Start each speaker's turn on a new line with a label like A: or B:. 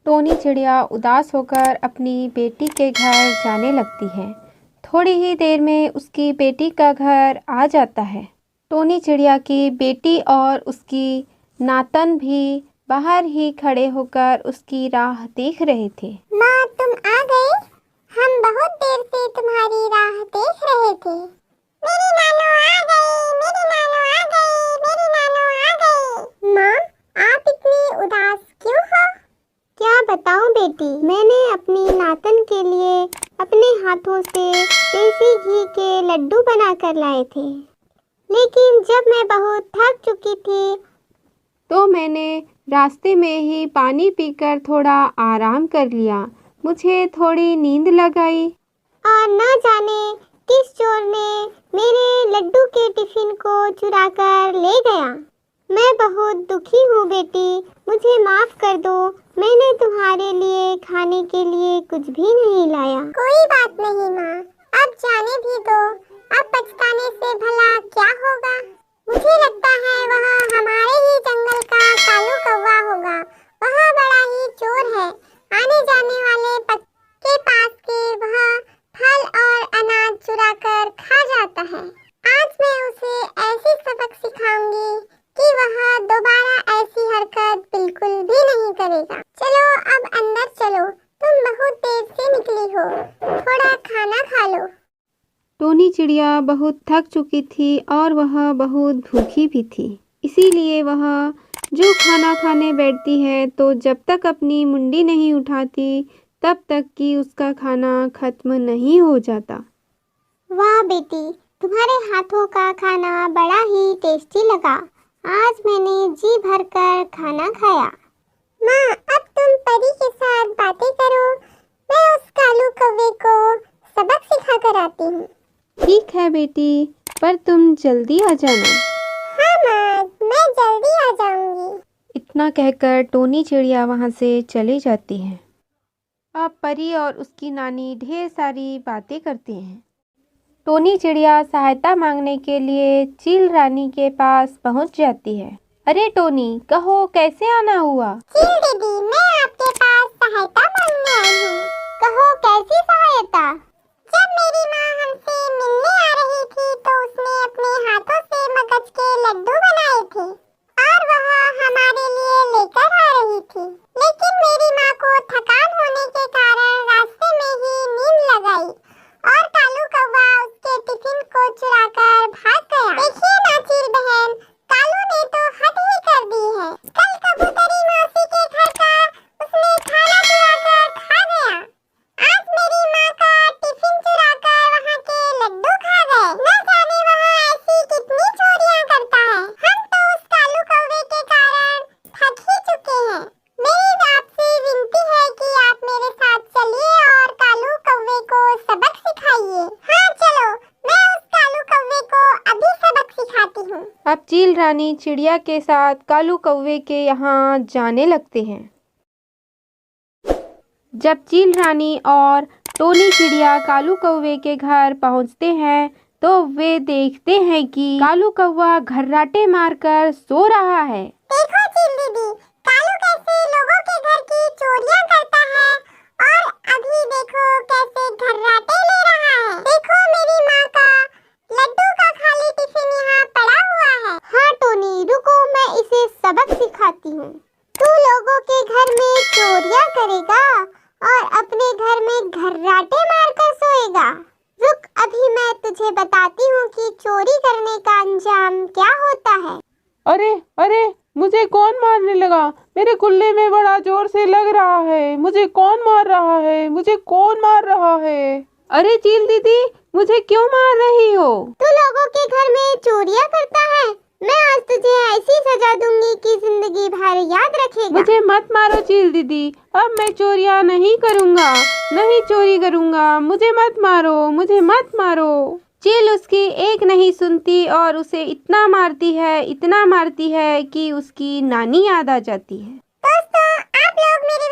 A: Tony चिड़िया उदास होकर अपनी बेटी के घर जाने लगती है। थोड़ी ही देर में उसकी बेटी का घर आ जाता है। टोनी चिड़िया की बेटी और उसकी नातन भी बाहर ही खड़े होकर उसकी राह देख रहे थे।
B: माँ, तुम आ गए? हम बहुत देर से तुम्हारी राह देख रहे थे। मेरी नानो आ गई, मेरी नानो आ गई, मेरी नानो आ गई। माँ, आप इतनी उदास क्यों हो? क्या बताऊं बेटी, मैंने अपनी नातन के लिए अपने हाथों से देसी घी के लड्डू बनाकर लाए थे, लेकिन जब मैं बहुत थक चुकी थी
A: तो मैंने रास्ते में ही पानी पीकर थोड़ा आराम कर लिया। मुझे थोड़ी नींद लग आई।
B: और न जाने किस चोर ने मेरे लड्डू के टिफिन को चुरा कर ले गया। मैं बहुत दुखी हूँ बेटी, मुझे माफ कर दो। मैंने तुम्हारे लिए खाने के लिए कुछ भी नहीं लाया। कोई बात नहीं माँ, अब जाने भी दो। अब पछताने से भला क्या होगा? मुझे लगता है वह हमारे ही जंगल का कालू कौवा होगा। वह बड़ा ही चोर है। आने जाने वाले के पास के वह फल और अनाज चुरा कर खा जाता है। आज मैं उसे ऐसी सबक सिखाऊंगी कि वह दोबारा ऐसी हरकत बिल्कुल भी नहीं करेगा। चलो अब अंदर चलो, तुम बहुत देर से निकली हो, थोड़ा खाना खा लो।
A: टोनी चिड़िया बहुत थक चुकी थी और वह बहुत भूखी भी थी। इसीलिए वह जो खाना खाने बैठती है तो जब तक अपनी मुंडी नहीं उठाती तब तक कि उसका खाना खत्म नहीं हो जाता।
B: वाह बेटी, तुम्हारे हाथों का खाना बड़ा ही टेस्टी लगा। आज मैंने जी भरकर खाना खाया। माँ, अब तुम परी के साथ बातें करो। मैं उस कालू कौवे को सबक सिखा कर आती हूँ।
A: ठीक है बेटी, पर तुम जल्दी आ जाना।
B: हाँ माँ, मैं जल्दी आ जाऊंगी।
A: इतना कहकर टोनी चिड़िया वहाँ से चली जाती है। अब परी और उसकी नानी ढेर सारी बातें करती हैं। टोनी चिड़िया सहायता मांगने के लिए चील रानी के पास पहुँच जाती है। अरे टोनी, कहो कैसे आना हुआ?
B: चील दीदी, मैं आपके पास सहायता मांगने आई हूँ। कहो कैसी सहायता? जब मेरी माँ हमसे मिलने आ रही थी तो उसने अपने हाथों से मगज के लड्डू बनाए थे और वह हमारे लिए लेकर आ रही थी, लेकिन मेरी माँ को थकान होने के कारण रास्ते में ही नींद लग आई और कालू कौवा उसके टिफिन को चुराकर भाग गया। देखिए ना चील बहन, कालू ने तो हद ही कर दी है। कल कबूतरी मौसी के घर का उसने खाना चुराकर खा गया। आज मेरी माँ का टिफिन चुराकर वहाँ के लड्डू खा गए। न जाने वह ऐसी कितनी चोरियाँ करता है। हम तो उस कालू कौवे के कारण थक ही चुके हैं। मेरी आपसे विनती है कि आप मेरे साथ चलिए और कालू कौवे को सबक सिखाइए। हाँ चलो, मैं उस कालू कौवे को अभी सबक सिखाती हूँ।
A: अब चील रानी चिड़िया के साथ कालू कौवे के यहाँ जाने लगते हैं। जब चील रानी और टोनी चिड़िया कालू कौवे के घर पहुँचते हैं तो वे देखते हैं कि कालू कौवा घर्राटे मारकर सो रहा है।
B: देखो चील दीदी, कालू कैसे लोगों के घर की चोरियां करता है और अभी देखो कैसे घर्राटे ले रहा है। देखो मेरी माँ का लड्डू का खाली टिफिन यहाँ पड़ा हुआ है। हाँ टोनी, रुको, मैं इसे सबक सिखाती हूँ। तू लोगों के घर में चोरियां करेगा और अपने घर में घर्राटे मारकर सोएगा। रुक, अभी मैं तुझे बताती हूँ कि चोरी करने का अंजाम क्या होता है।
C: अरे अरे, मुझे कौन मारने लगा? मेरे कुल्ले में बड़ा जोर से लग रहा है। मुझे कौन मार रहा है? मुझे कौन मार रहा है?
A: अरे चील दीदी, मुझे क्यों मार रही हो?
B: तू लोगों के घर में चोरियां करता है। मैं आज तुझे ऐसी सजा दूंगी कि जिंदगी भर याद रखेगा।
A: मुझे मत मारो चील दीदी, अब मैं चोरियां नहीं करूँगा, नहीं चोरी करूँगा। मुझे मत मारो, मुझे मत मारो। चील उसकी एक नहीं सुनती और उसे इतना मारती है कि उसकी नानी याद आ जाती है।
B: दोस्तों, आप लोग मेरे